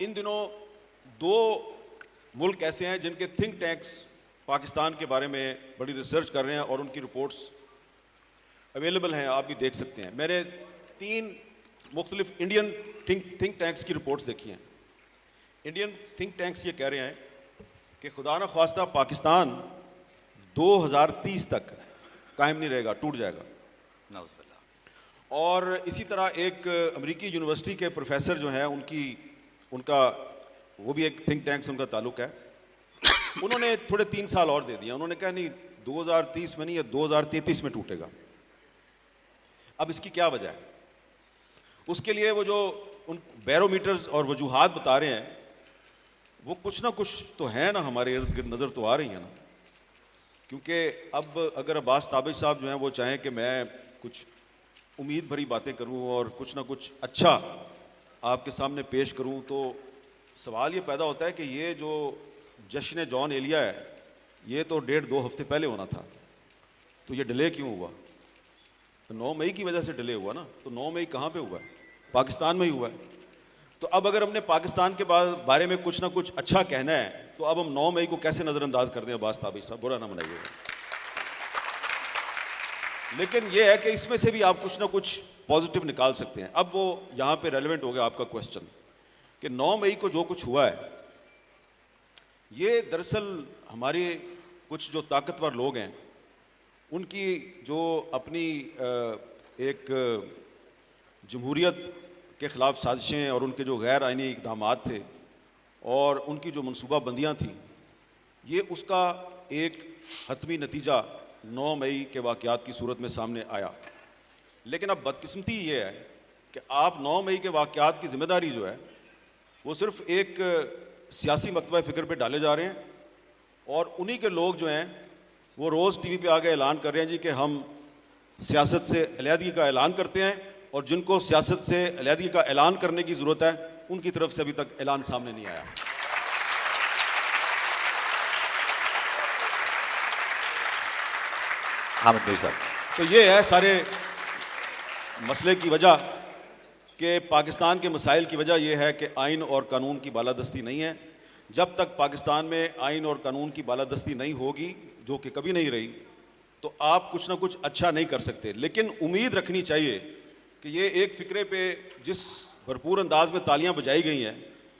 इन दिनों दो मुल्क ऐसे हैं जिनके थिंक टैंक्स पाकिस्तान के बारे में बड़ी रिसर्च कर रहे हैं और उनकी रिपोर्ट्स अवेलेबल हैं, आप भी देख सकते हैं। मैंने 3 मुख्तलिफ इंडियन थिंक टैंक्स की रिपोर्ट्स देखी हैं। इंडियन थिंक टैंक्स ये कह रहे हैं कि खुदा न ख्वास्ता पाकिस्तान 2030 तक कायम नहीं रहेगा, टूट जाएगा। और इसी तरह एक अमेरिकी यूनिवर्सिटी के प्रोफेसर जो हैं उनका वो भी एक थिंक टैंक से उनका ताल्लुक है, उन्होंने थोड़े 3 साल और दे दिया। उन्होंने कहा नहीं 2030 में नहीं, या 2033 में टूटेगा। अब इसकी क्या वजह है? उसके लिए वो जो उन बैरोमीटर्स और वजूहात बता रहे हैं वो कुछ ना कुछ तो है ना, हमारे इर्द गिर्द नज़र तो आ रही है ना। क्योंकि अब अगर अब्बास ताबिश साहब जो हैं वो चाहें कि मैं कुछ उम्मीद भरी बातें करूं और कुछ ना कुछ अच्छा आपके सामने पेश करूं, तो सवाल ये पैदा होता है कि ये जो जश्न जॉन एलिया है ये तो 1.5-2 हफ्ते पहले होना था, तो ये डिले क्यों हुआ? तो 9 मई की वजह से डिले हुआ ना। तो 9 मई कहाँ पे हुआ है? पाकिस्तान में ही हुआ है। तो अब अगर हमने पाकिस्तान के बारे में कुछ ना कुछ अच्छा कहना है तो अब हम 9 मई को कैसे नज़रअंदाज कर दें? अब्बास ताबिश साहब, बुरा ना मनाइएगा, लेकिन यह है कि इसमें से भी आप कुछ ना कुछ पॉजिटिव निकाल सकते हैं। अब वो यहाँ पे रेलेवेंट हो गया आपका क्वेश्चन कि 9 मई को जो कुछ हुआ है ये दरअसल हमारे कुछ जो ताकतवर लोग हैं उनकी जो अपनी एक जमहूरियत के ख़िलाफ़ साजिशें और उनके जो गैर आइनी इक़दामात थे और उनकी जो मनसूबाबंदियाँ थीं, ये उसका एक हतमी नतीजा 9 मई के वाक़यात की सूरत में सामने आया। लेकिन अब बदकिस्मती ये है कि आप 9 मई के वाक़यात की ज़िम्मेदारी जो है वो सिर्फ़ एक सियासी मकतबा फ़िक्र पे डाले जा रहे हैं और उन्हीं के लोग जो हैं वो रोज़ टीवी पे आके ऐलान कर रहे हैं जी कि हम सियासत से अलहदगी का ऐलान करते हैं, और जिनको सियासत से अलहदगी का ऐलान करने की ज़रूरत है उनकी तरफ से अभी तक ऐलान सामने नहीं आया। हामिद भाई साहब, तो ये है सारे मसले की वजह कि पाकिस्तान के मसाइल की वजह यह है कि आइन और कानून की बालादस्ती नहीं है। जब तक पाकिस्तान में आइन और कानून की बालादस्ती नहीं होगी, जो कि कभी नहीं रही, तो आप कुछ ना कुछ अच्छा नहीं कर सकते। लेकिन उम्मीद रखनी चाहिए कि ये एक फ़िक्रे पे जिस भरपूर अंदाज में तालियां बजाई गई हैं,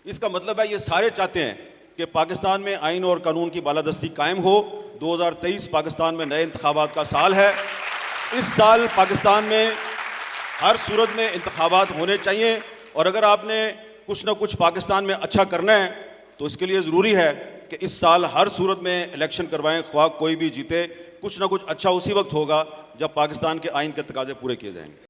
इसका मतलब है ये सारे चाहते हैं कि पाकिस्तान में आइन और कानून की बालादस्ती कायम हो। 2023 पाकिस्तान में नए इंतखाबात का साल है। इस साल पाकिस्तान में हर सूरत में इंतखाबात होने चाहिए, और अगर आपने कुछ ना कुछ पाकिस्तान में अच्छा करना है तो इसके लिए ज़रूरी है कि इस साल हर सूरत में इलेक्शन करवाएं, ख्वाह कोई भी जीते। कुछ ना कुछ अच्छा उसी वक्त होगा जब पाकिस्तान के आइन के तकाज़े पूरे किए जाएंगे।